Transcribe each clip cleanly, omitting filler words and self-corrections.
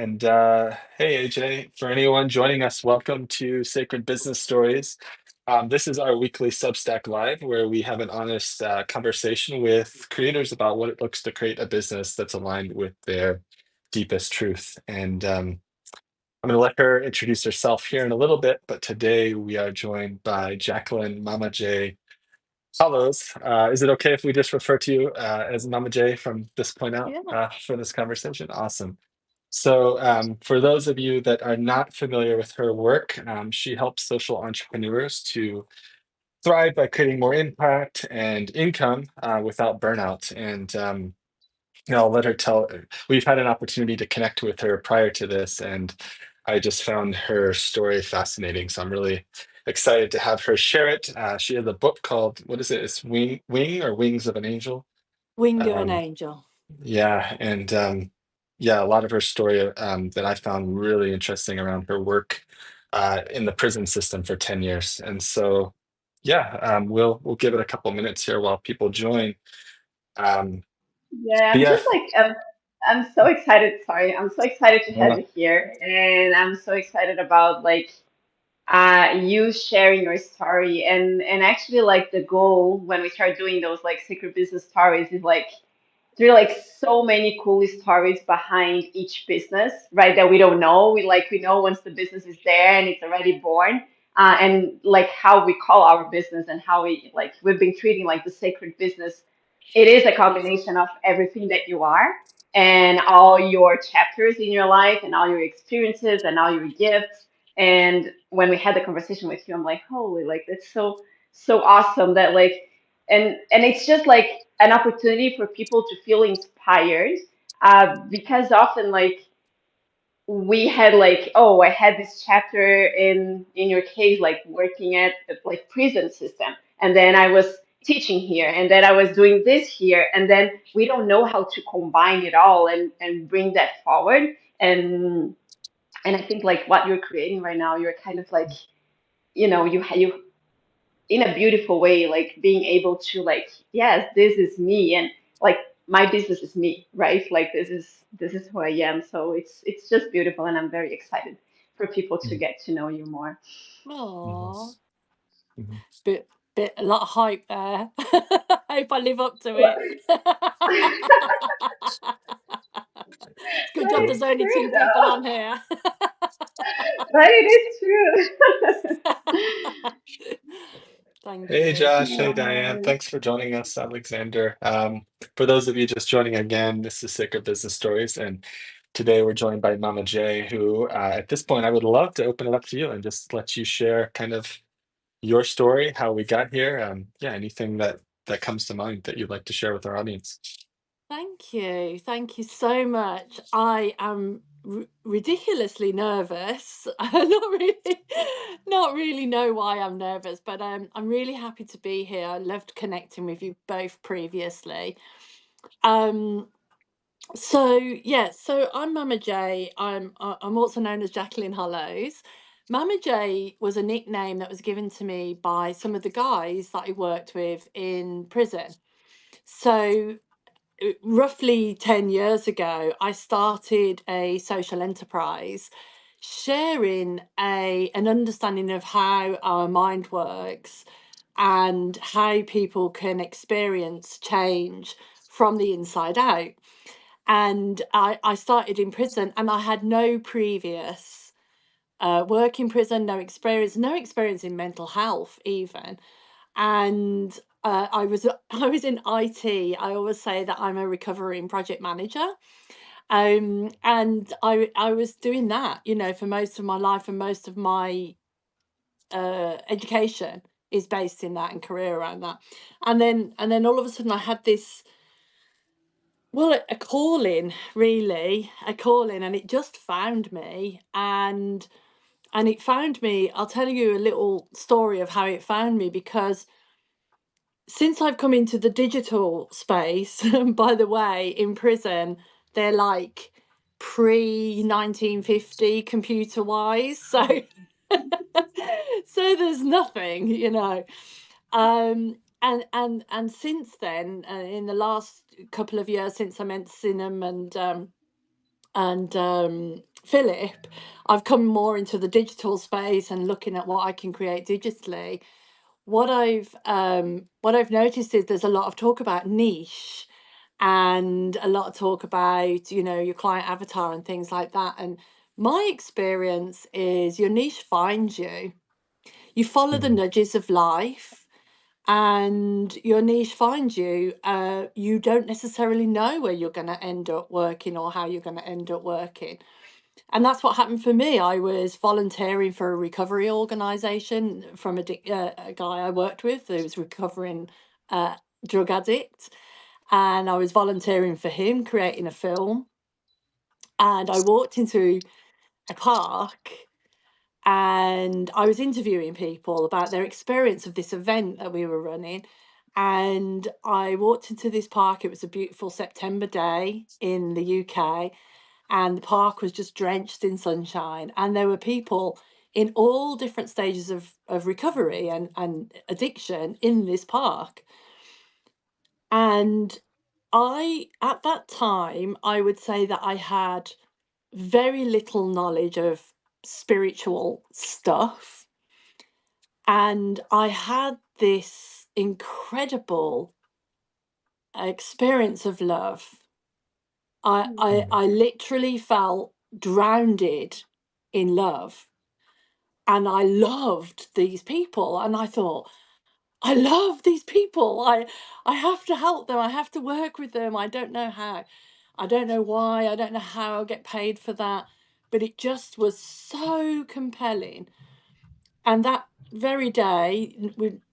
And hey, AJ, for anyone joining us, welcome to Sacred Business Stories. This is our weekly Substack Live where we have an honest conversation with creators about what it looks to create a business that's aligned with their deepest truth. And I'm going to let her introduce herself here in a little bit, but today we are joined by Jacqueline MamaJ. Follows. Is it okay if we just refer to you as MamaJ from this point out Yeah. for this conversation? Awesome. So, for those of you that are not familiar with her work, she helps social entrepreneurs to thrive by creating more impact and income without burnout. And I'll let her tell. We've had an opportunity to connect with her prior to this, and I just found her story fascinating. So I'm really excited to have her share it. She has a book called, what is it? It's Wing or Wings of an Angel. Wing of an Um, angel. yeah, and yeah, a lot of her story that I found really interesting around her work in the prison system for 10 years. And so, yeah, we'll give it a couple minutes here while people join. Um, Yeah, but I'm yeah, just like I'm so excited. Sorry, I'm so excited to have uh, you here, and I'm so excited about like you sharing your story and actually like the goal when we start doing those like secret business stories is like there are like so many cool stories behind each business, right? That we don't know. We know once the business is there and it's already born, and like how we call our business and how we like we've been treating like the sacred business. It is a combination of everything that you are and all your chapters in your life and all your experiences and all your gifts. And when we had the conversation with you, I'm like, holy, like that's so awesome that like and it's just like an opportunity for people to feel inspired because often like we had like oh I had this chapter in your case like working at the like prison system and then I was teaching here and then I was doing this here and then we don't know how to combine it all and bring that forward and I think like what you're creating right now you're kind of like you in a beautiful way, like being able to like, yes, this is me and like my business is me, right? Like this is who I am. So it's just beautiful and I'm very excited for people to mhm, get to know you more. mhm, Oh, mhm. bit a lot of hype there. Hope I live up to Well, it. It's a good but job there's it's only true two people though. on here. But it is true. Thank Hey you. Josh, hey Diane, Oh, thanks for joining us, Alexander. For those of you just joining again, this is Sacred Business Stories, and today we're joined by Mama J, who at this point I would love to open it up to you and just let you share kind of your story, how we got here. Yeah, anything that comes to mind that you'd like to share with our audience. Thank you. Thank you so much. I am ridiculously nervous. Not really know why I'm nervous, but I'm really happy to be here. I loved connecting with you both previously. Um, so I'm Mama J. I'm also known as Jacqueline Hollows. Mama J was a nickname that was given to me by some of the guys that I worked with in prison. So roughly 10 years ago, I started a social enterprise sharing an understanding of how our mind works and how people can experience change from the inside out. And I started in prison and I had no previous work in prison, no experience in mental health even. And I was in IT. I always say that I'm a recovering project manager. And I was doing that, for most of my life, and most of my education is based in that and career around that. And then all of a sudden I had this, well, a calling, really, a calling, and it just found me. And it found me. I'll tell you a little story of how it found me, because since I've come into the digital space, by the way, in prison, they're like pre 1950 computer wise. So so there's nothing, and since then, in the last couple of years since I met Sinem and Philip, I've come more into the digital space and looking at what I can create digitally. What I've noticed is there's a lot of talk about niche and a lot of talk about, your client avatar and things like that. And my experience is your niche finds you. You follow the Mhm. nudges of life and your niche finds you. You don't necessarily know where you're going to end up working or how you're going to end up working. And that's what happened for me. I was volunteering for a recovery organisation from a guy I worked with who was recovering uh, drug addict. And I was volunteering for him, creating a film. And I walked into a park and I was interviewing people about their experience of this event that we were running. And I walked into this park. It was a beautiful September day in the UK, and the park was just drenched in sunshine. And there were people in all different stages of recovery and addiction in this park. And at that time, I would say that I had very little knowledge of spiritual stuff. And I had this incredible experience of love. I literally felt drowned in love. And I loved these people. And I thought, I love these people. I have to help them. I have to work with them. I don't know how. I don't know why. I don't know how I'll get paid for that. But it just was so compelling. And that very day,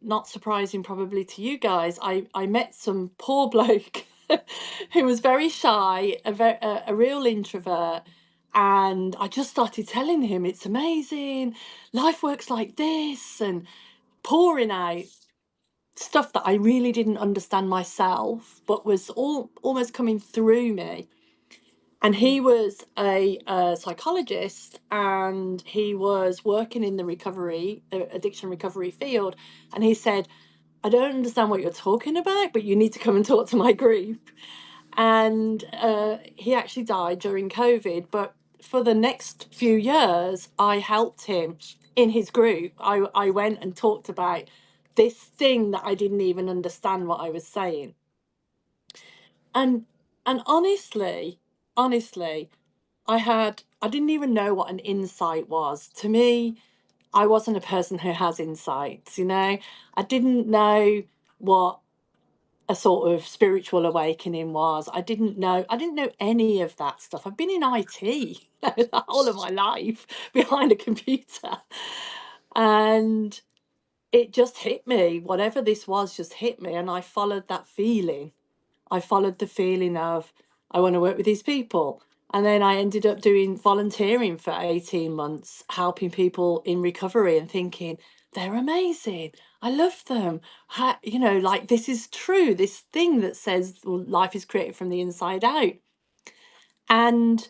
not surprising probably to you guys, I met some poor bloke who was very shy, a real introvert. And I just started telling him, it's amazing. Life works like this, and pouring out stuff that I really didn't understand myself, but was almost coming through me. And he was a psychologist, and he was working in the addiction recovery field. And he said, I don't understand what you're talking about, but you need to come and talk to my group. And he actually died during COVID. But for the next few years, I helped him in his group. I went and talked about this thing that I didn't even understand what I was saying. And honestly, I didn't even know what an insight was. To me, I wasn't a person who has insights, I didn't know what a sort of spiritual awakening was. I didn't know any of that stuff. I've been in IT the whole of my life behind a computer. And it just hit me. Whatever this was just hit me, and I followed that feeling. I followed the feeling of, I want to work with these people. And then I ended up doing volunteering for 18 months, helping people in recovery and thinking, they're amazing. I love them. Like this is true, this thing that says life is created from the inside out. And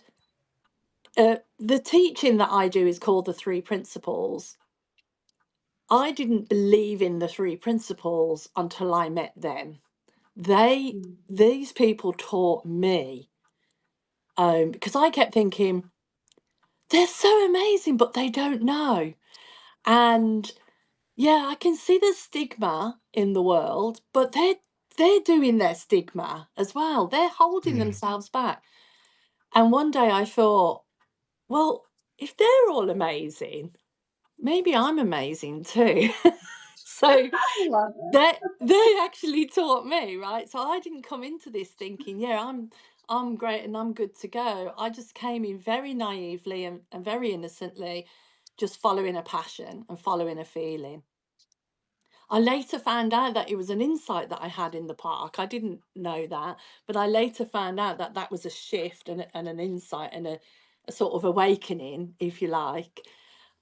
the teaching that I do is called the three principles. I didn't believe in the three principles until I met them. These people taught me, because I kept thinking, they're so amazing, but they don't know. And yeah, I can see the stigma in the world, but they're doing their stigma as well. They're holding Mm. themselves back. And one day I thought, well, if they're all amazing, maybe I'm amazing too. So I love they actually taught me, right? So I didn't come into this thinking, yeah, I'm great and I'm good to go. I just came in very naively and very innocently, just following a passion and following a feeling. I later found out that it was an insight that I had in the park. I didn't know that, but I later found out that that was a shift and an insight and a sort of awakening, if you like.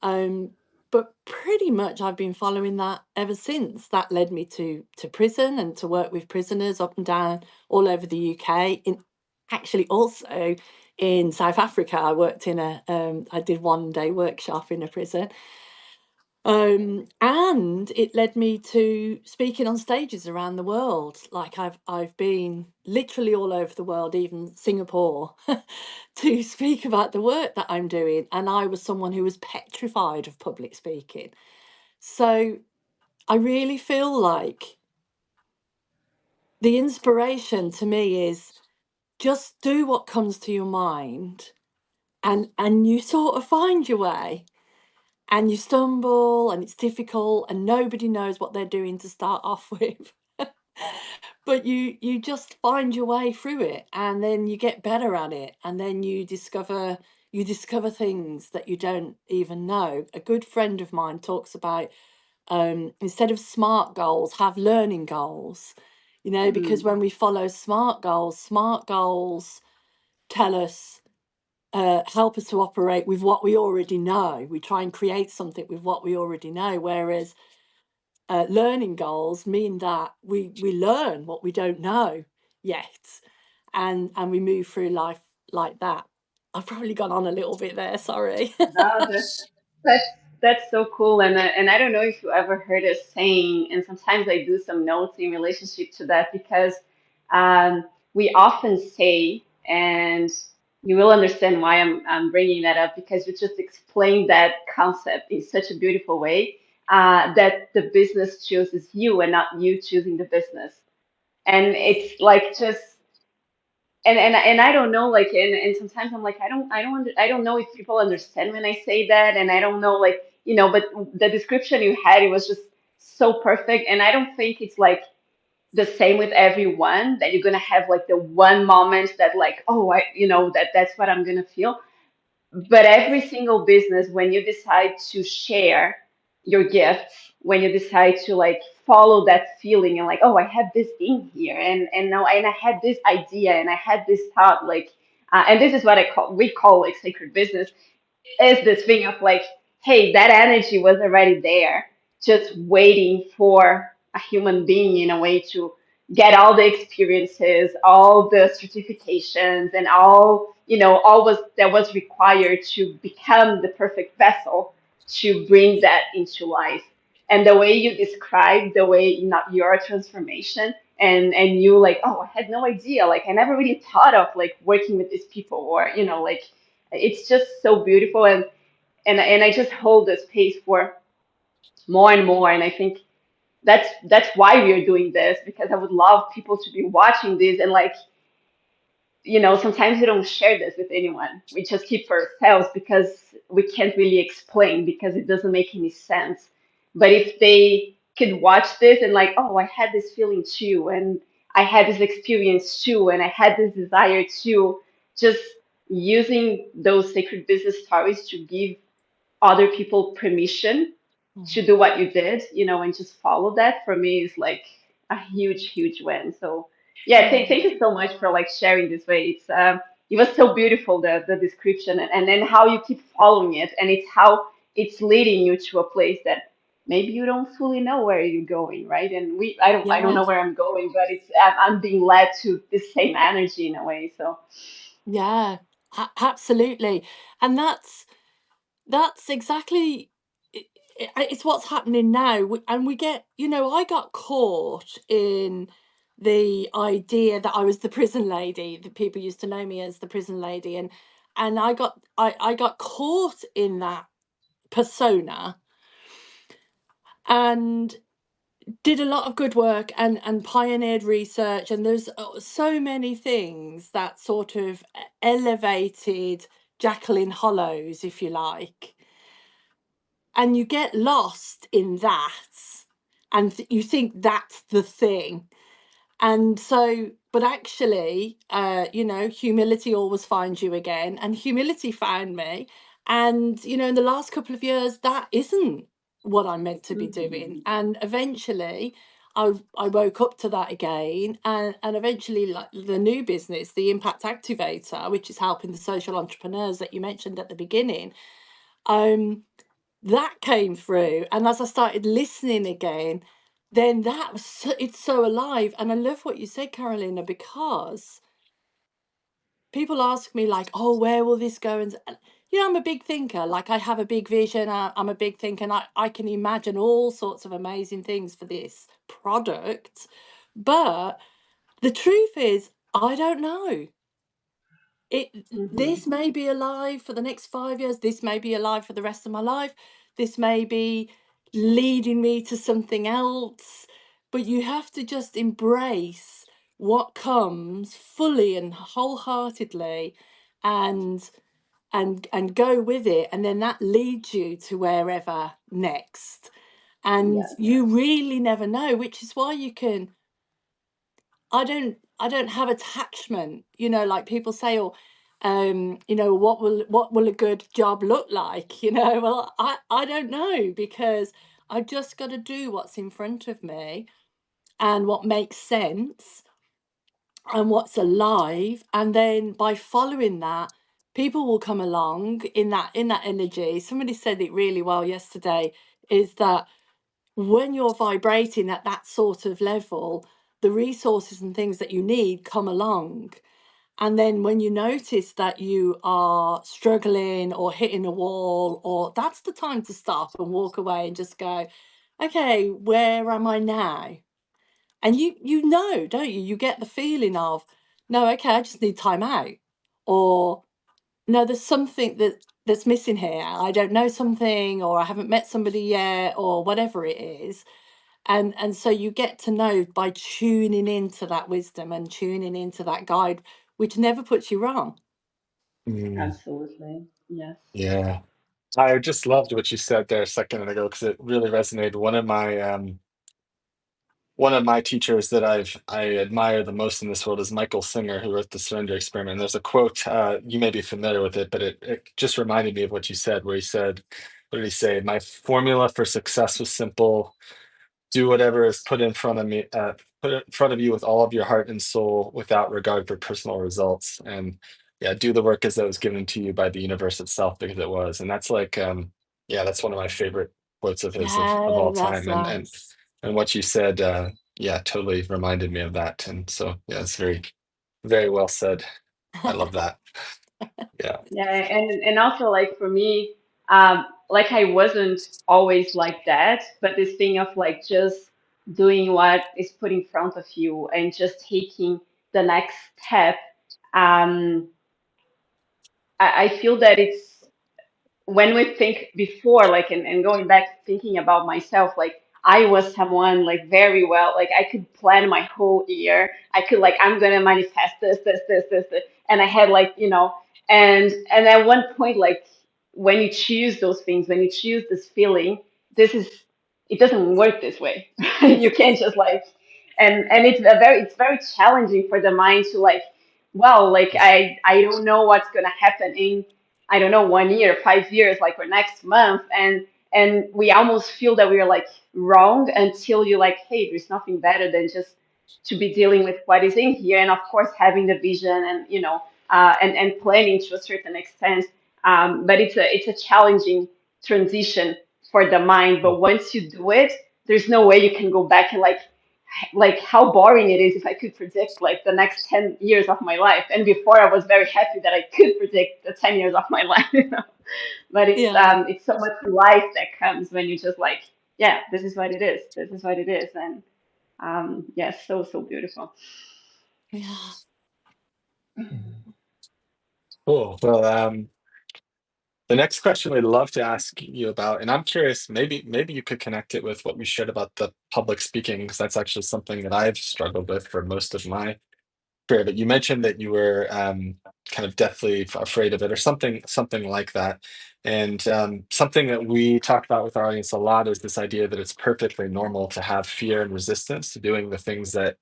Um, but pretty much I've been following that ever since. That led me to prison and to work with prisoners up and down all over the UK. In actually also in South Africa, I worked in I did 1 day workshop in a prison. And it led me to speaking on stages around the world. Like I've been literally all over the world, even Singapore, to speak about the work that I'm doing. And I was someone who was petrified of public speaking. So I really feel like the inspiration to me is just do what comes to your mind, and you sort of find your way. And you stumble and it's difficult and nobody knows what they're doing to start off with. But you just find your way through it, and then you get better at it, and then you discover things that you don't even know. A good friend of mine talks about, instead of smart goals, have learning goals. Because Mm, when we follow smart goals tell us, help us to operate with what we already know. We try and create something with what we already know, whereas learning goals mean that we learn what we don't know yet, and we move through life like that. I've probably gone on a little bit there. Sorry. no, that's that's so cool, and I don't know if you ever heard us saying, and sometimes I do some notes in relationship to that because we often say, and you will understand why I'm bringing that up because you just explained that concept in such a beautiful way, that the business chooses you and not you choosing the business, and it's like just and I don't know, like, and sometimes I'm like, I don't know if people understand when I say that, and I don't know, like, but the description you had, it was just so perfect, and I don't think it's like the same with everyone that you're gonna have like the one moment that like, oh, that's what I'm gonna feel. But every single business, when you decide to share your gifts, when you decide to like follow that feeling and like, oh, I have this thing here, and now and I had this idea and I had this thought, like, and this is what we call like sacred business, is this thing of like, hey, that energy was already there, just waiting for a human being in a way to get all the experiences, all the certifications, and all was that was required to become the perfect vessel to bring that into life. And the way you describe the way not your transformation and you like, oh, I had no idea. Like I never really thought of like working with these people or like it's just so beautiful and I just hold the space for more and more and I think that's why we are doing this because I would love people to be watching this and like sometimes we don't share this with anyone, we just keep for ourselves because we can't really explain because it doesn't make any sense, but if they could watch this and like, oh, I had this feeling too and I had this experience too and I had this desire too, just using those sacred business stories to give other people permission Mm. to do what you did, and just follow that for me is like a huge, huge win. So yeah, Oh, thank you so much for like sharing this way. It was so beautiful the description and then how you keep following it and it's how it's leading you to a place that maybe you don't fully know where you're going, right? And I don't yeah, know where I'm going, but I'm being led to the same energy in a way. So yeah, absolutely. And that's exactly it's what's happening now. And we get, I got caught in the idea that I was the prison lady. The people used to know me as the prison lady, and I got caught in that persona, and did a lot of good work, and pioneered research, and there's so many things that sort of elevated Jacqueline Hollows, if you like, and you get lost in that, and you think that's the thing. And so, but actually, humility always finds you again, and humility found me. And in the last couple of years, that isn't what I'm meant to be doing. And eventually, I woke up to that again, and eventually, like the new business, the Impact Activator, which is helping the social entrepreneurs that you mentioned at the beginning, um, that came through. And as I started listening again, then it's so alive. And I love what you said, Carolina, because people ask me like, oh, where will this go? And I'm a big thinker. Like, I have a big vision. I'm a big thinker, and I can imagine all sorts of amazing things for this product. But the truth is, I don't know. Hmm. This may be alive for the next 5 years. This may be alive for the rest of my life. This may be leading me to something else. But you have to just embrace what comes fully and wholeheartedly, and go with it, and then that leads you to wherever next. And Yes. you really never know, which is why you can I don't have attachment, like people say, or what will a good job look like? Well, I don't know, because I've just got to do what's in front of me, and what makes sense, and what's alive, and then by following that, people will come along in that energy. Somebody said it really well yesterday, is that when you're vibrating at that sort of level, the resources and things that you need come along. And then when you notice that you are struggling or hitting a wall, or that's the time to stop and walk away and just go, okay, where am I now? And don't you? You get the feeling of, no, okay, I just need time out. Or no, there's something that's missing here. I don't know something, or I haven't met somebody yet, or whatever it is. And so you get to know by tuning into that wisdom and tuning into that guide, which never puts you wrong. Mm, Absolutely. Yes. yeah. I just loved what you said there a second ago because it really resonated. One of my teachers that I admire the most in this world is Michael Singer, who wrote the Surrender Experiment. And there's a quote, you may be familiar with it, but it just reminded me of what you said, where he said, what did he say? My formula for success was simple: do whatever is put in front of me, put it in front of you with all of your heart and soul, without regard for personal results. And yeah, do the work as though it was given to you by the universe itself, because it was. And that's like, yeah, that's one of my favorite quotes of his of Yeah, all that's time. And nice. and what you said, yeah, totally reminded me of that. And so yeah, it's very, very well said. I love that. Yeah. Yeah, and also like for me, like I wasn't always like that, but this thing of like just doing what is put in front of you and just taking the next step, um, I feel that it's when we think before, like, and going back thinking about myself, like I was someone like very well, like I could plan my whole year. I could like, I'm gonna manifest this, and I had like, and at one point, like when you choose those things, when you choose this feeling, this is, it doesn't work this way. You can't just like, and it's very challenging for the mind to like, well, like I don't know what's gonna happen in, I don't know, 1 year, 5 years, like, or next month. And we almost feel that we're like wrong until you're like, hey, there's nothing better than just to be dealing with what is in here. And of course, having the vision and, and planning to a certain extent. But it's a challenging transition for the mind. But once you do it, there's no way you can go back and like how boring it is if I could predict like the next 10 years of my life. And before I was very happy that I could predict the 10 years of my life, But Yeah, it's so much life that comes when you just like, yeah, this is what it is. This is what it is. And yeah, so beautiful. yeah, Cool. Well, the next question we'd love to ask you about, and I'm curious, maybe you could connect it with what we shared about the public speaking, because that's actually something that I've struggled with for most of my career. But you mentioned that you were kind of deathly afraid of it, or something like that. And something that we talk about with our audience a lot is this idea that it's perfectly normal to have fear and resistance to doing the things that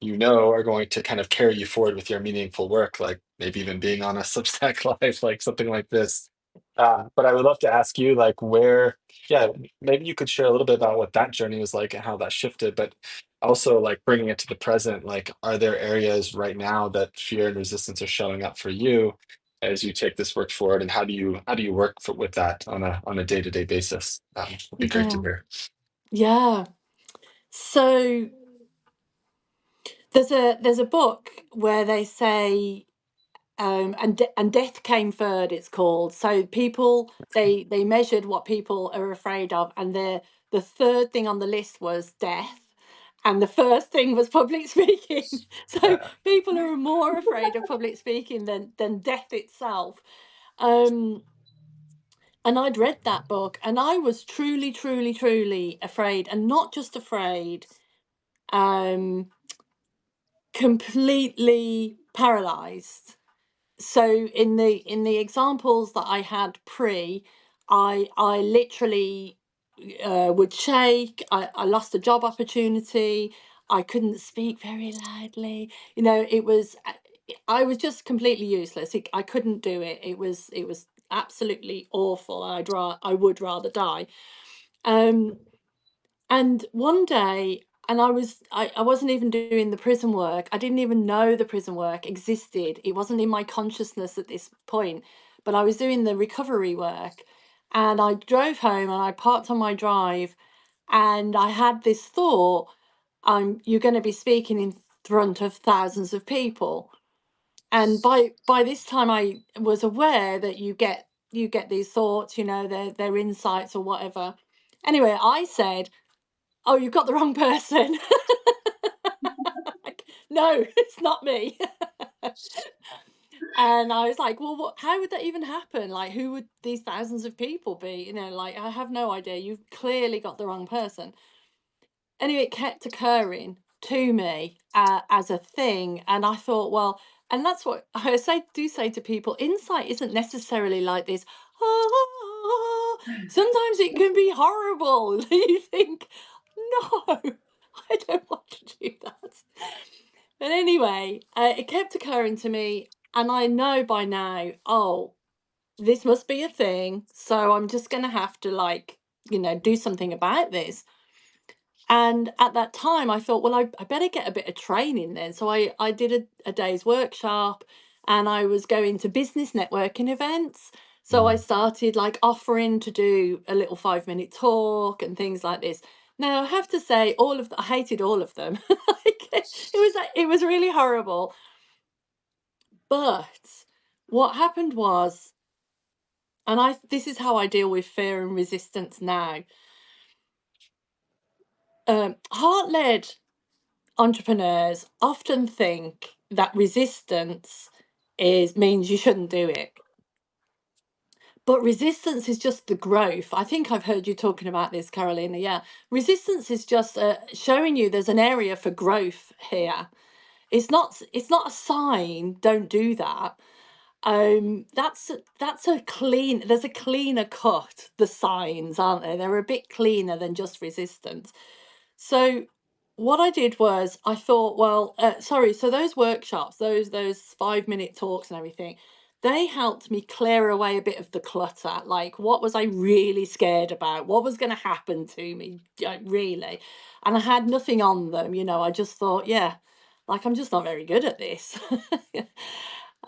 are going to kind of carry you forward with your meaningful work, like maybe even being on a Substack live, like something like this. But I would love to ask you, like, yeah, maybe you could share a little bit about what that journey was like and how that shifted, but also like bringing it to the present, like, are there areas right now that fear and resistance are showing up for you as you take this work forward, and how do you work with that on a day-to-day basis? Would be great to yeah, hear. yeah. So there's a book where they say, and death came third, it's called. So people, they measured what people are afraid of, and the third thing on the list was death, and the first thing was public speaking. So people are more afraid of public speaking than death itself. um and I'd read that book, and I was truly, truly, truly afraid, and not just afraid, um completely paralyzed. So in the examples that I had I literally would shake. I lost a job opportunity. I couldn't speak very loudly. It was I was just completely useless. I couldn't do it. It was absolutely awful. I would rather die. Um, and one day, and I wasn't even doing the prison work. I didn't even know the prison work existed. It wasn't in my consciousness at this point, but I was doing the recovery work. And I drove home and I parked on my drive, and I had this thought, you're going to be speaking in front of thousands of people. And by this time I was aware that you get these thoughts, they're insights or whatever. Anyway, I said, "Oh, you've got the wrong person." Like, no, it's not me. And I was like, well, how would that even happen? Like, who would these thousands of people be? Like, I have no idea. You've clearly got the wrong person. Anyway, it kept occurring to me as a thing. And I thought, well, and that's what I say to people, insight isn't necessarily like this. "Ah." Sometimes it can be horrible. You think, no, I don't want to do that. But anyway, it kept occurring to me, and I know by now, oh, this must be a thing. So I'm just going to have to, like, do something about this. And at that time, I thought, well, I better get a bit of training then. So I did a day's workshop, and I was going to business networking events. So I started like offering to do a little 5-minute talk and things like this. Now, I have to say, I hated all of them. It was really horrible. But what happened was, and this is how I deal with fear and resistance now. Heart-led entrepreneurs often think that resistance means you shouldn't do it. But resistance is just the growth. I think I've heard you talking about this, Carolina. Yeah. Resistance is just showing you there's an area for growth here. It's not a sign, don't do that. That's a clean, there's a cleaner cut, the signs, aren't there? They're a bit cleaner than just resistance. So what I did was I thought, well, sorry, so those workshops, those 5-minute talks and everything, they helped me clear away a bit of the clutter. Like, what was I really scared about? What was going to happen to me, really? And I had nothing on them, I just thought, yeah, like, I'm just not very good at this.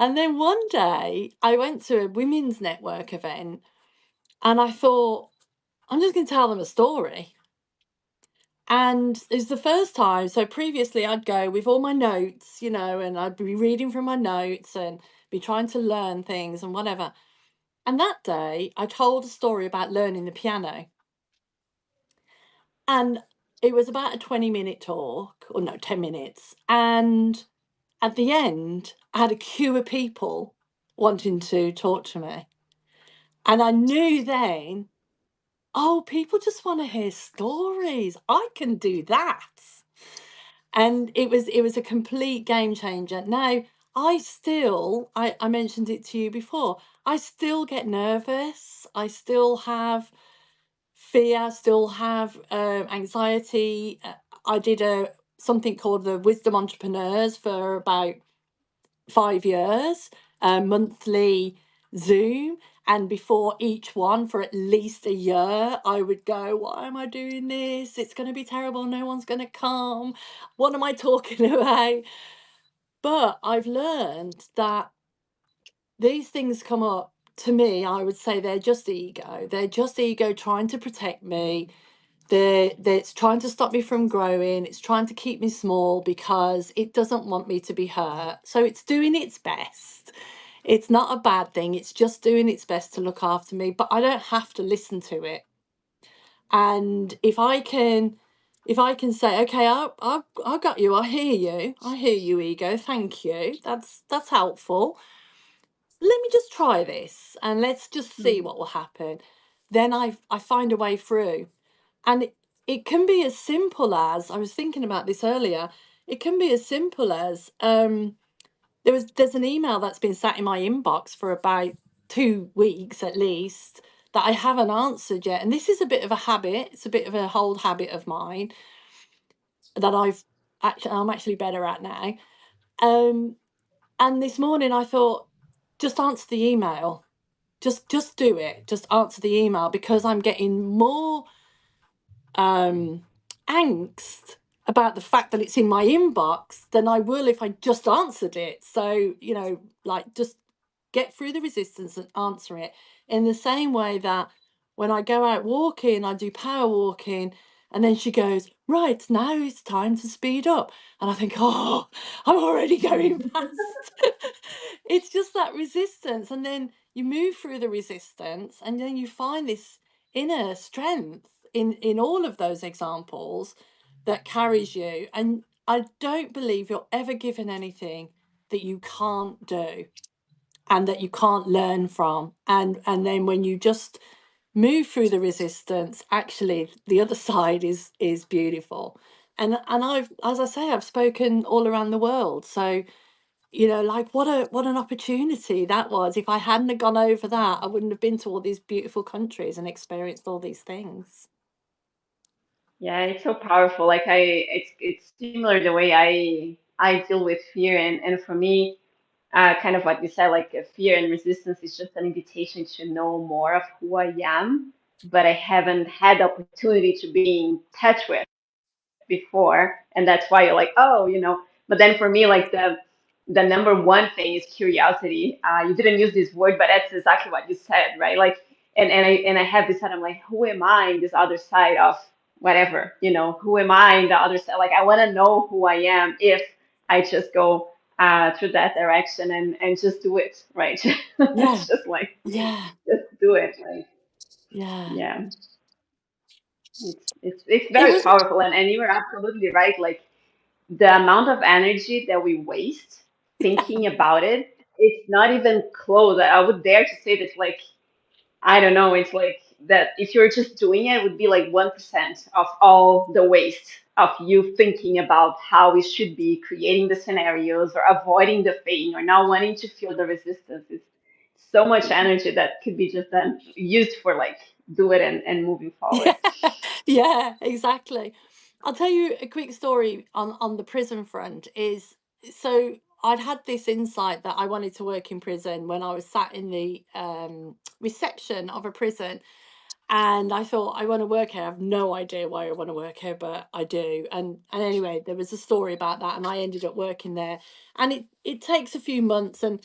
And then one day I went to a women's network event, and I thought, I'm just going to tell them a story. And it's the first time. So previously, I'd go with all my notes, and I'd be reading from my notes and be trying to learn things and whatever. And that day, I told a story about learning the piano. And it was about a 20-minute talk, or no, 10 minutes. And at the end, I had a queue of people wanting to talk to me. And I knew then, oh, people just want to hear stories. I can do that. And it was a complete game changer. Now, I mentioned it to you before, I still get nervous. I still have fear, still have anxiety. I did something called the Wisdom Entrepreneurs for about 5 years, monthly Zoom. And before each one, for at least a year, I would go, why am I doing this? It's going to be terrible. No one's going to come. What am I talking about? But I've learned that these things come up, to me, I would say they're just ego. They're just ego trying to protect me. It's trying to stop me from growing. It's trying to keep me small because it doesn't want me to be hurt. So it's doing its best. It's not a bad thing. It's just doing its best to look after me, but I don't have to listen to it. And if I can say, okay, I got you. I hear you, ego. Thank you. That's helpful. Let me just try this and let's just see Mm. what will happen. Then I find a way through. And it can be as simple as, I was thinking about this earlier, it can be as simple as there's an email that's been sat in my inbox for about 2 weeks at least that I haven't answered yet. And this is a bit of a habit, it's a bit of a old habit of mine that I'm actually better at now. Um, and this morning I thought, just answer the email. Just do it. Just answer the email, because I'm getting more um angst about the fact that it's in my inbox than I will if I just answered it. So, like, just get through the resistance and answer it. In the same way that when I go out walking, I do power walking, and then she goes, right, now it's time to speed up. And I think, oh, I'm already going fast. It's just that resistance. And then you move through the resistance, and then you find this inner strength in all of those examples that carries you. And I don't believe you're ever given anything that you can't do and that you can't learn from. And then when you just move through the resistance, actually the other side is beautiful. And I've, as I say, I've spoken all around the world. So, like, what an opportunity that was. If I hadn't have gone over that, I wouldn't have been to all these beautiful countries and experienced all these things. Yeah, it's so powerful. Like it's similar the way I deal with fear, and for me, kind of like you said, like fear and resistance is just an invitation to know more of who I am, but I haven't had the opportunity to be in touch with before, and that's why you're like, oh, but then for me, like the number one thing is curiosity. You didn't use this word, but that's exactly what you said, right? Like, and I have this side, I'm like, who am I in this other side of whatever, who am I in the other side? Like, I want to know who I am if I just go through that direction and just do it, right? Yeah, It's just like, yeah, just do it, like, yeah. yeah. It's It very was, powerful, and you are absolutely right. Like the amount of energy that we waste thinking about it, it's not even close. I would dare to say that, like, I don't know, it's like that if you're just doing it, it would be like 1% of all the waste of you thinking about how we should be creating the scenarios or avoiding the pain or not wanting to feel the resistance. It's so much energy that could be just done used for like do it and moving forward. yeah, yeah, exactly. I'll tell you a quick story on the prison front. Is so I'd had this insight that I wanted to work in prison when I was sat in the reception of a prison, and I thought, I want to work here. I have no idea why I want to work here, but I do. And anyway, there was a story about that, and I ended up working there. And it takes a few months, and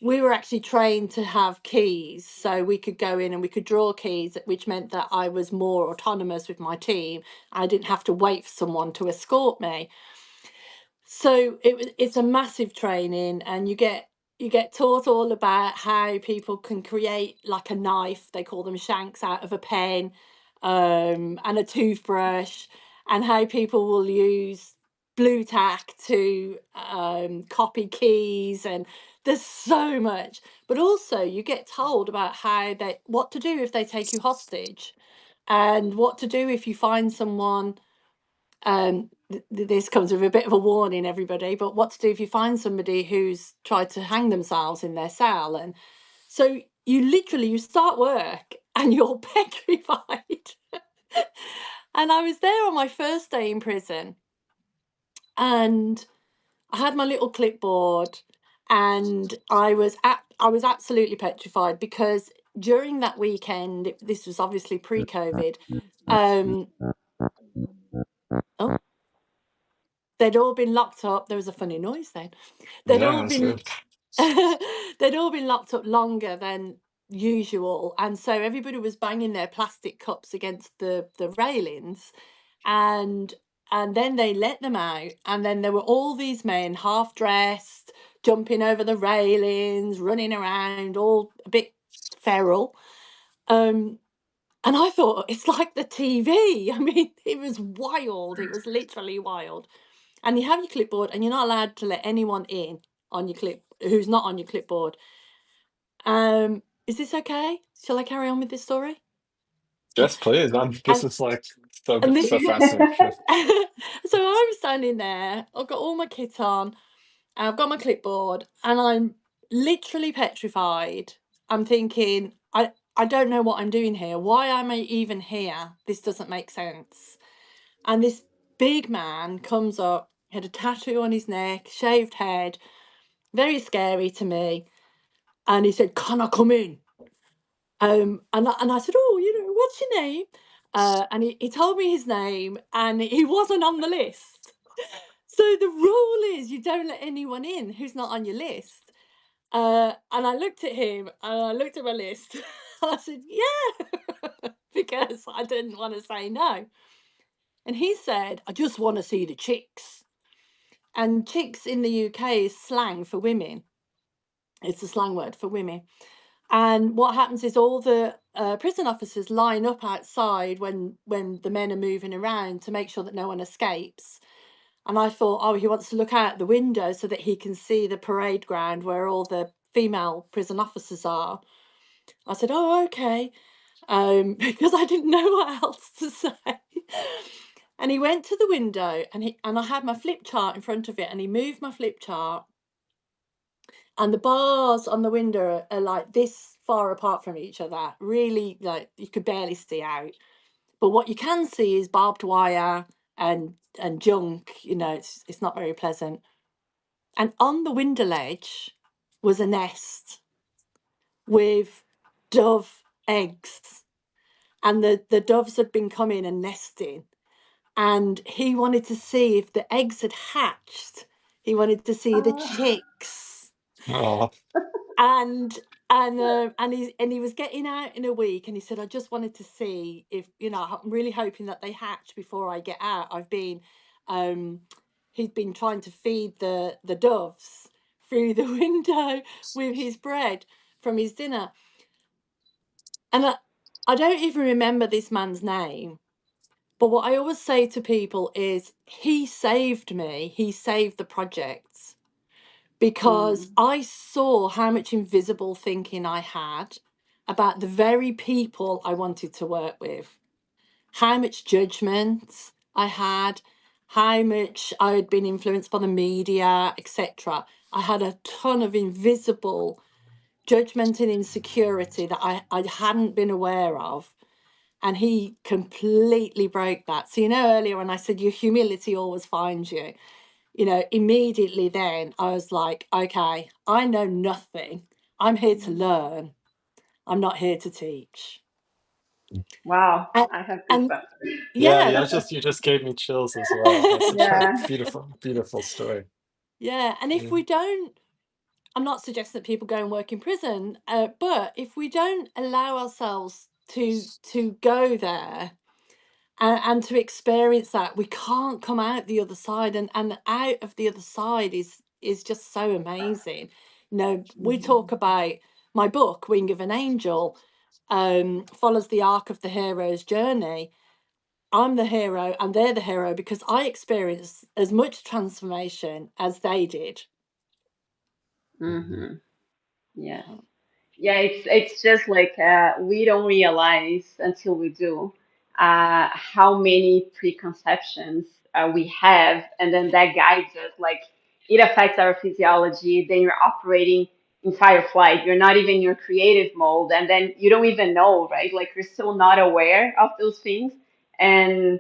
we were actually trained to have keys, so we could go in and we could draw keys, which meant that I was more autonomous with my team. I didn't have to wait for someone to escort me. So it's a massive training, and you get taught all about how people can create like a knife, they call them shanks, out of a pen, and a toothbrush, and how people will use blue tack to copy keys. And there's so much. But also you get told about what to do if they take you hostage, and what to do if you find someone. This comes with a bit of a warning, everybody, but what to do if you find somebody who's tried to hang themselves in their cell. And so you start work and you're petrified. And I was there on my first day in prison, and I had my little clipboard, and I was absolutely petrified, because during that weekend, this was obviously pre-COVID. um oh, they'd all been locked up. There was a funny noise then. They'd Yeah, all that's been good. they'd all been locked up longer than usual, and so everybody was banging their plastic cups against the railings, and then they let them out, and then there were all these men half dressed, jumping over the railings, running around, all a bit feral. Um, and I thought, it's like the TV. I mean, it was wild. It was literally wild. And you have your clipboard, and you're not allowed to let anyone in on your clip who's not on your clipboard. Is this okay? Shall I carry on with this story? Yes, please. This And is like so and so fascinating. so I'm standing there. I've got all my kit on. I've got my clipboard, and I'm literally petrified. I'm thinking, I don't know what I'm doing here. Why am I even here? This doesn't make sense. And this big man comes up, had a tattoo on his neck, shaved head, very scary to me. And he said, "Can I come in?" And I said, "Oh, what's your name?" And he told me his name, and he wasn't on the list. So the rule is you don't let anyone in who's not on your list. And I looked at him, and I looked at my list. I said, "Yeah," because I didn't want to say no. And he said, "I just want to see the chicks." And chicks in the UK is slang for women. It's a slang word for women. And what happens is all the prison officers line up outside when the men are moving around to make sure that no one escapes. And I thought, oh, he wants to look out the window so that he can see the parade ground where all the female prison officers are. I said, "Oh, okay," because I didn't know what else to say. And he went to the window, and I had my flip chart in front of it, and he moved my flip chart, and the bars on the window are like this far apart from each other, really, like you could barely see out. But what you can see is barbed wire and junk. It's not very pleasant. And on the window ledge was a nest with dove eggs, and the doves had been coming and nesting, and he wanted to see if the eggs had hatched. He wanted to see the Oh, chicks. Oh, and and he was getting out in a week, and he said, "I just wanted to see if, I'm really hoping that they hatch before I get out. I've been um He'd been trying to feed the doves through the window with his bread from his dinner." And I don't even remember this man's name, but what I always say to people is, he saved me, he saved the project, because mm, I saw how much invisible thinking I had about the very people I wanted to work with, how much judgment I had, how much I had been influenced by the media, etc. I had a ton of invisible judgment and insecurity that I hadn't been aware of. And he completely broke that. So, earlier when I said your humility always finds you, immediately then I was like, okay, I know nothing. I'm here to mm. learn. I'm not here to teach. Wow, And, I have and goosebumps. yeah, yeah, you just gave me chills as well. That's such a Yeah. beautiful story. yeah. And if Yeah. we don't, I'm not suggesting that people go and work in prison, but if we don't allow ourselves to go there and to experience that, we can't come out the other side, and out of the other side is just so amazing. We Mhm. talk about my book Wing of an Angel, follows the arc of the hero's journey. I'm the hero and they're the hero because I experienced as much transformation as they did. Mhm. Yes. Yeah, it's just like we don't realize until we do how many preconceptions we have, and then that guides us. Like it affects our physiology. Then you're operating in fight or flight. You're not even in your creative mode, and then you don't even know, right? Like you're still not aware of those things, and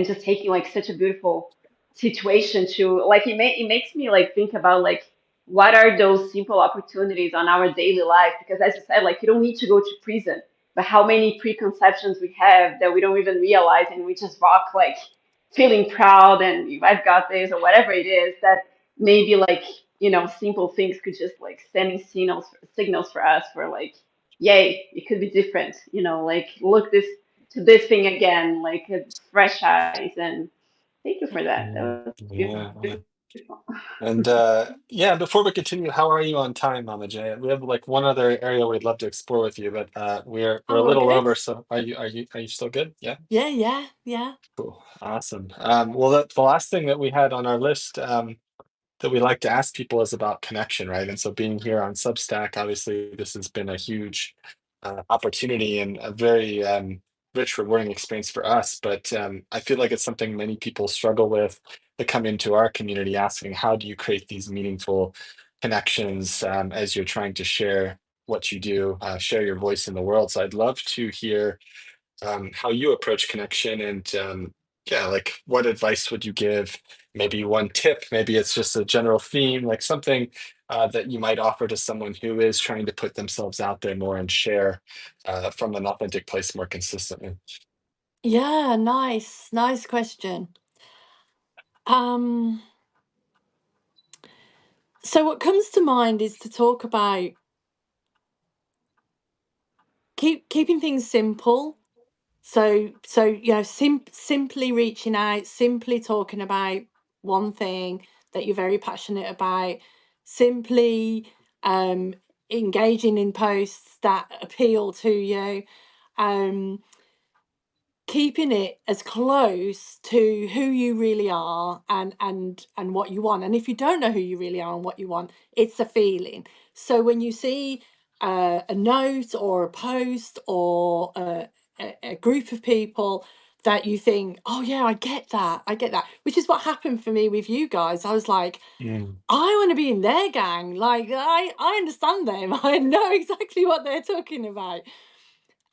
just taking like such a beautiful situation to like it makes me like think about like what are those simple opportunities on our daily life? Because as you said, like you don't need to go to prison, but how many preconceptions we have that we don't even realize, and we just walk like feeling proud and I've got this or whatever it is that maybe like simple things could just like sending signals for us for like, yay, it could be different. Like look this to this thing again, like fresh eyes. And thank you for that. That Mm, was yeah, beautiful. And yeah, before we continue, how are you on time, Mama J? We have like one other area we'd love to explore with you, but we're I'm a all little good. over. So are you still good? Yeah, Yeah, yeah, yeah. cool, awesome. Well, the last thing that we had on our list that we like to ask people is about connection, right? And so being here on Substack, obviously, this has been a huge opportunity and a very rich, rewarding experience for us. But I feel like it's something many people struggle with that come into our community asking, how do you create these meaningful connections as you're trying to share what you do, share your voice in the world? So I'd love to hear how you approach connection and yeah, like what advice would you give? Maybe one tip, maybe it's just a general theme, like something that you might offer to someone who is trying to put themselves out there more and share from an authentic place more consistently. Yeah, nice. Nice question. Um, so what comes to mind is to talk about keeping things simple. So simply reaching out, simply talking about one thing that you're very passionate about, simply um, engaging in posts that appeal to you. Um, Keeping it as close to who you really are and what you want. And if you don't know who you really are and what you want, it's a feeling. So when you see a note or a post or a group of people that you think, oh yeah, I get that, which is what happened for me with you guys. I was like, Mm, I want to be in their gang. Like I understand them. I know exactly what they're talking about.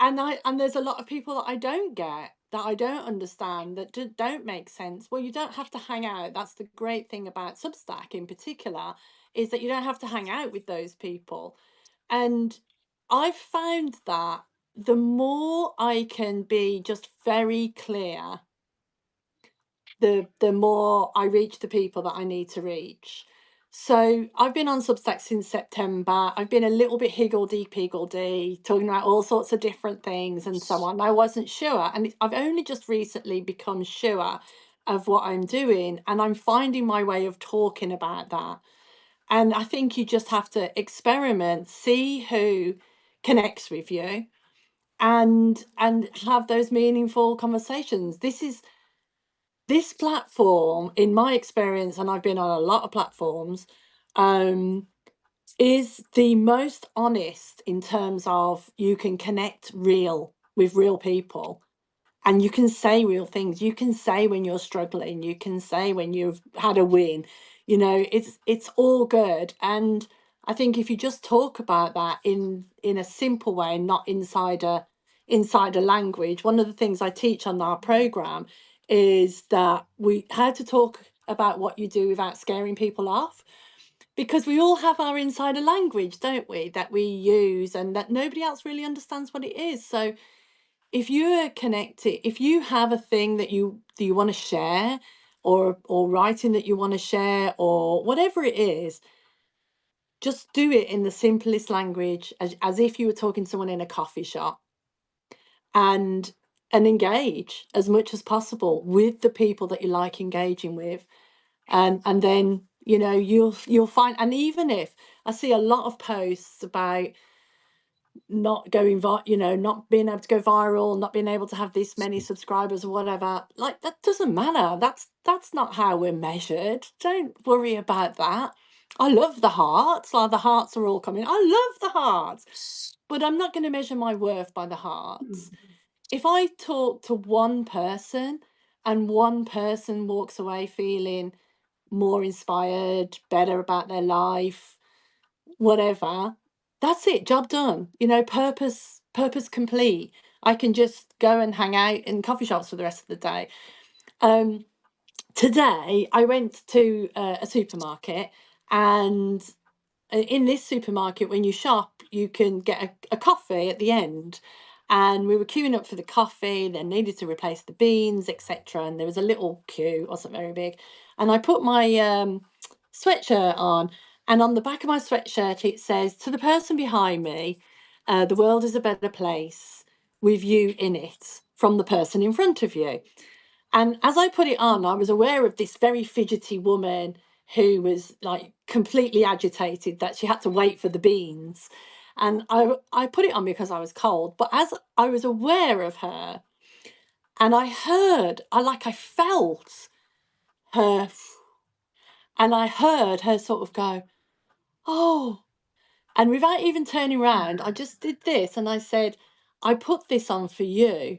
And there's a lot of people that I don't get, that I don't understand, that don't make sense. Well, you don't have to hang out. That's the great thing about Substack in particular, is that you don't have to hang out with those people. And I've found that the more I can be just very clear, the more I reach the people that I need to reach. So I've been on Substack since September. I've been a little bit higgledy-piggledy, talking about all sorts of different things and so on. I wasn't sure, and I've only just recently become sure of what I'm doing, and I'm finding my way of talking about that. And I think you just have to experiment, see who connects with you, and have those meaningful conversations. This platform, in my experience, and I've been on a lot of platforms, um, is the most honest in terms of you can connect real with real people, and you can say real things. You can say when you're struggling. You can say when you've had a win. It's all good. And I think if you just talk about that in a simple way, not inside a language. One of the things I teach on our program is that we how to talk about what you do without scaring people off, because we all have our insider language, don't we, that we use and that nobody else really understands what it is. So if you're connected, if you have a thing that you want to share, or writing that you want to share, or whatever it is, just do it in the simplest language, as if you were talking to someone in a coffee shop, and engage as much as possible with the people that you like engaging with. And then you'll find. And even if I see a lot of posts about not going not being able to go viral, not being able to have this many subscribers or whatever, like, that doesn't matter. That's not how we're measured. Don't worry about that. I love the hearts. Like, the hearts are all coming. I love the hearts, but I'm not going to measure my worth by the hearts. If I talk to one person and one person walks away feeling more inspired, better about their life, whatever, that's it, job done. Purpose complete. I can just go and hang out in coffee shops for the rest of the day. um Today I went to a supermarket, and in this supermarket, when you shop, you can get a coffee at the end. And we were queuing up for the coffee, then needed to replace the beans, etc. And there was a little queue, wasn't very big. And I put my sweatshirt on, and on the back of my sweatshirt it says, "To the person behind me, the world is a better place with you in it, from the person in front of you." And as I put it on, I was aware of this very fidgety woman who was like completely agitated that she had to wait for the beans. And I put it on because I was cold. But as I was aware of her, and I felt her, and I heard her sort of go, oh, and without even turning around, I just did this and I said, I put this on for you.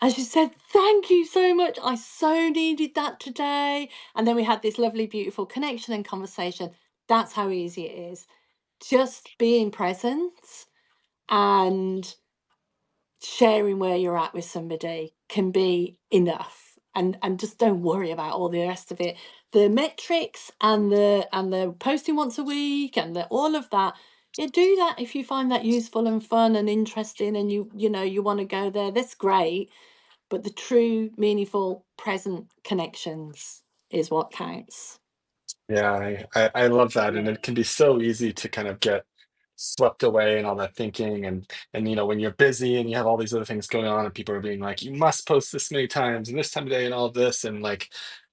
And she said, thank you so much. I so needed that today. And then we had this lovely, beautiful connection and conversation. That's how easy it is. Just being present and sharing where you're at with somebody can be enough. And just don't worry about all the rest of it. The metrics and the posting once a week and all of that. Yeah, do that if you find that useful and fun and interesting, and you want to go there. That's great. But the true, meaningful, present connections is what counts. Yeah, I love that. And it can be so easy to kind of get swept away in all that thinking and when you're busy and you have all these other things going on and people are being like, you must post this many times and this time of day and all of this. And like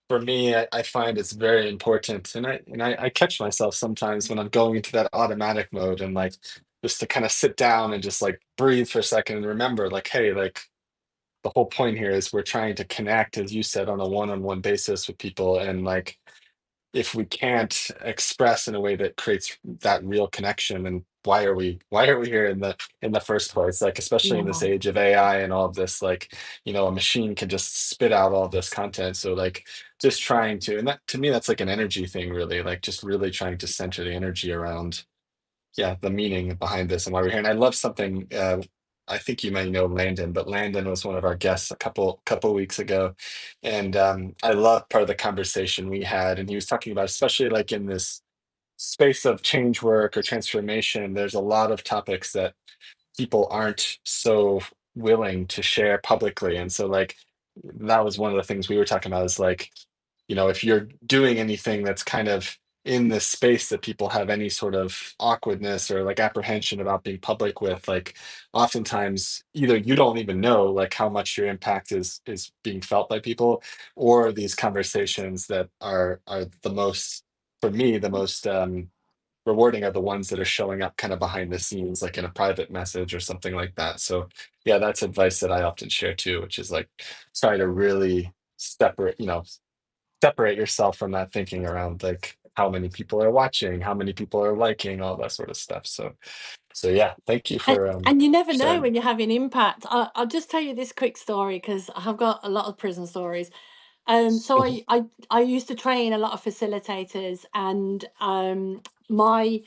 for me, I find it's very important. And I catch myself sometimes when I'm going into that automatic mode and like just to kind of sit down and just like breathe for a second and remember like, hey, like the whole point here is we're trying to connect, as you said, on a one-on-one basis with people. And like if we can't express in a way that creates that real connection, and why are we here in the first place, like especially in this Yeah. age of AI and all of this, like a machine can just spit out all this content. So like just trying to, and that to me that's like an energy thing, really, like just really trying to center the energy around, yeah, the meaning behind this and why we're here. And I love something. I think you might know Landon, but Landon was one of our guests a couple weeks ago, and I love part of the conversation we had. And he was talking about, especially like in this space of change work or transformation, there's a lot of topics that people aren't so willing to share publicly. And so like that was one of the things we were talking about is like, if you're doing anything that's kind of in this space that people have any sort of awkwardness or like apprehension about being public with, like oftentimes either you don't even know like how much your impact is being felt by people, or these conversations that are the most, for me, the most rewarding are the ones that are showing up kind of behind the scenes, like in a private message or something like that. So yeah, that's advice that I often share too, which is like try to really separate yourself from that thinking around like how many people are watching, how many people are liking, all that sort of stuff. So yeah, thank you And, for and you never know sharing. when you're having impact. I'll just tell you this quick story because I have got a lot of prison stories. So I used to train a lot of facilitators, and my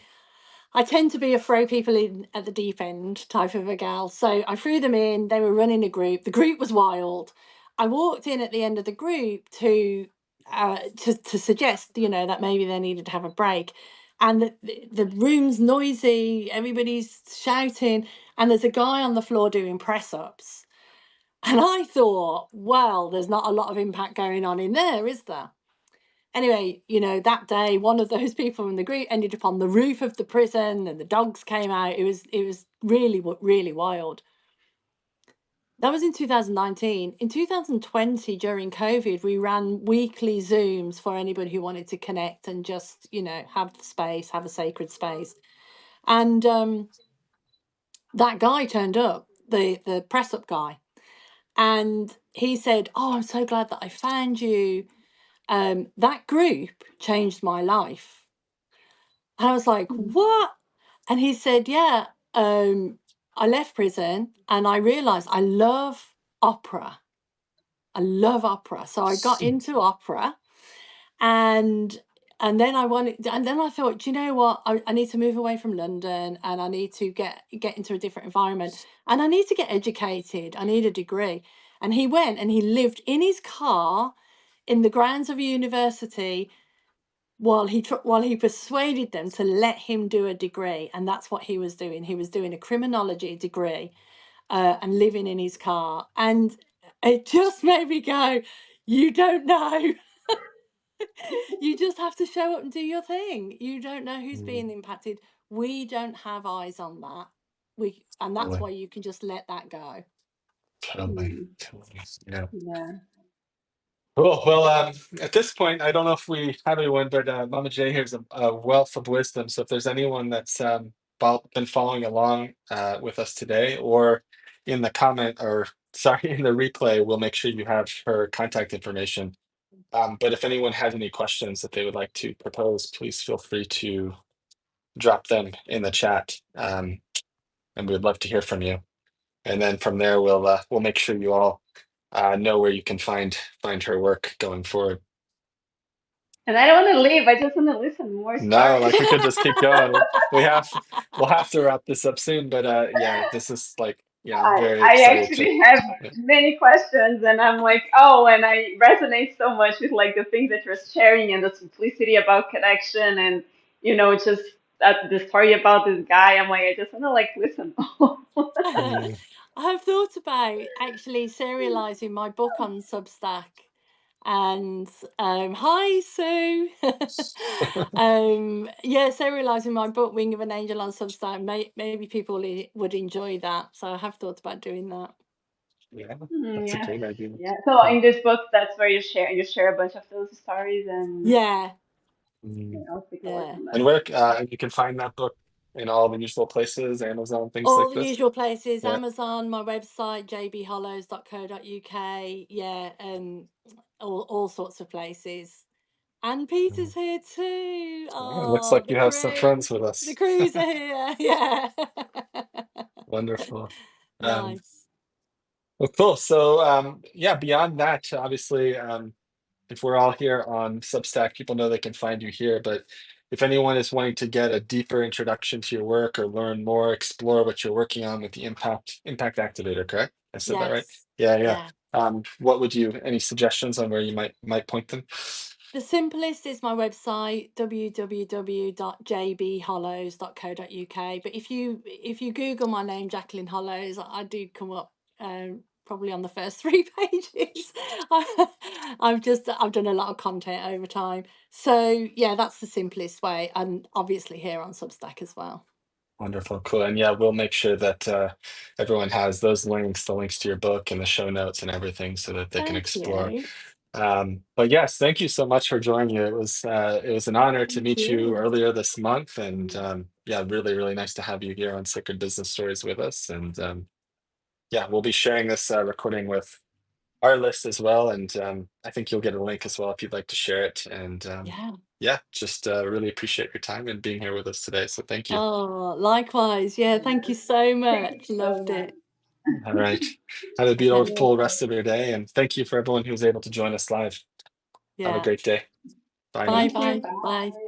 I tend to be a throw people in at the deep end type of a gal. So I threw them in. They were running a group. The group was wild. I walked in at the end of the group to suggest, that maybe they needed to have a break. And the room's noisy. Everybody's shouting, and there's a guy on the floor doing press ups. And I thought, well, there's not a lot of impact going on in there, is there? Anyway, that day, one of those people in the group ended up on the roof of the prison, and the dogs came out. It was really, really wild. That was in 2019. In 2020, during COVID, we ran weekly Zooms for anybody who wanted to connect and just, have the space, have a sacred space. And that guy turned up, the press up guy, and he said, "Oh, I'm so glad that I found you. That group changed my life." And I was like, what? And he said, yeah, I left prison and I realized I love opera. I love opera. So I got into opera, and then I thought, do you know what? I need to move away from London, and I need to get into a different environment, and I need to get educated. I need a degree. And he went and he lived in his car in the grounds of a university while he persuaded them to let him do a degree. And that's what he was doing. He was doing a criminology degree, and living in his car. And it just made me go, you don't know. You just have to show up and do your thing. You don't know who's Mm, being impacted. We don't have eyes on that. And that's totally, why you can just let that go. totally, Mm, totally. Yeah. yeah. Cool. Well, at this point, I don't know if we have anyone, but Mama J here's a wealth of wisdom. So if there's anyone that's been following along with us today, or in the comment, or sorry, in the replay, we'll make sure you have her contact information. But if anyone has any questions that they would like to propose, please feel free to drop them in the chat, and we'd love to hear from you. And then from there, we'll make sure you all know where you can find her work going forward. And I don't want to leave. I just want to listen more No, stories. like we could just keep going. We'll have to wrap this up soon, but yeah, this is like, yeah, I'm very I excited to. actually have Yeah. many questions, and I'm like, oh, and I resonate so much with like the things that you're sharing and the simplicity about connection, and just the story about this guy. I'm like, I just want to like listen. Mm. I have thought about actually serializing my book on Substack. And hi, Sue. Yeah, serializing my book, Wing of an Angel, on Substack. Maybe people would enjoy that. So I have thought about doing that. Yeah, Mm, that's a yeah, great idea. yeah. So Mm. in this book, that's where you share a bunch of those stories, and Yeah, Mm. I'll take a look yeah. on that. And where you can find that book in all the usual places, Amazon, things All like the this. usual places, Yeah. Amazon, my website, jbhollows.co.uk. Yeah, all sorts of places. And Mm. Peter's here too. Yeah, it looks Oh, like the you have some crew. friends with The us. crews are here. Yeah. Wonderful. Um, Nice. well, cool. So, yeah, beyond that, obviously, if we're all here on Substack, people know they can find you here. But if anyone is wanting to get a deeper introduction to your work or learn more, explore what you're working on with the Impact Activator, correct? I said that right? Yes. Yeah, yeah. Yeah. What would you, any suggestions on where you might point them? The simplest is my website, www.jbhollows.co.uk. But if you Google my name, Jacqueline Hollows, I do come up probably on the first 3 pages. I've done a lot of content over time. So yeah, that's the simplest way. And obviously here on Substack as well. Wonderful, cool. And yeah, we'll make sure that everyone has those links, the links to your book and the show notes and everything so that they can Thank explore. you. But yes, thank you so much for joining. It was an honor to Thank meet you you. earlier this month, and yeah, really, really nice to have you here on Sacred Business Stories with us. And yeah, we'll be sharing this recording with our list as well, and I think you'll get a link as well if you'd like to share it. And Yeah. yeah, just really appreciate your time and being here with us today. So thank you. Oh, likewise. Yeah, thank you Yeah. so Thank you much. so Loved much. it. All right. Have a Okay. beautiful rest of your day, and thank you for everyone who's able to join us live. Have a Yeah. great day. Bye now. Bye, Thank you. bye, bye. Bye.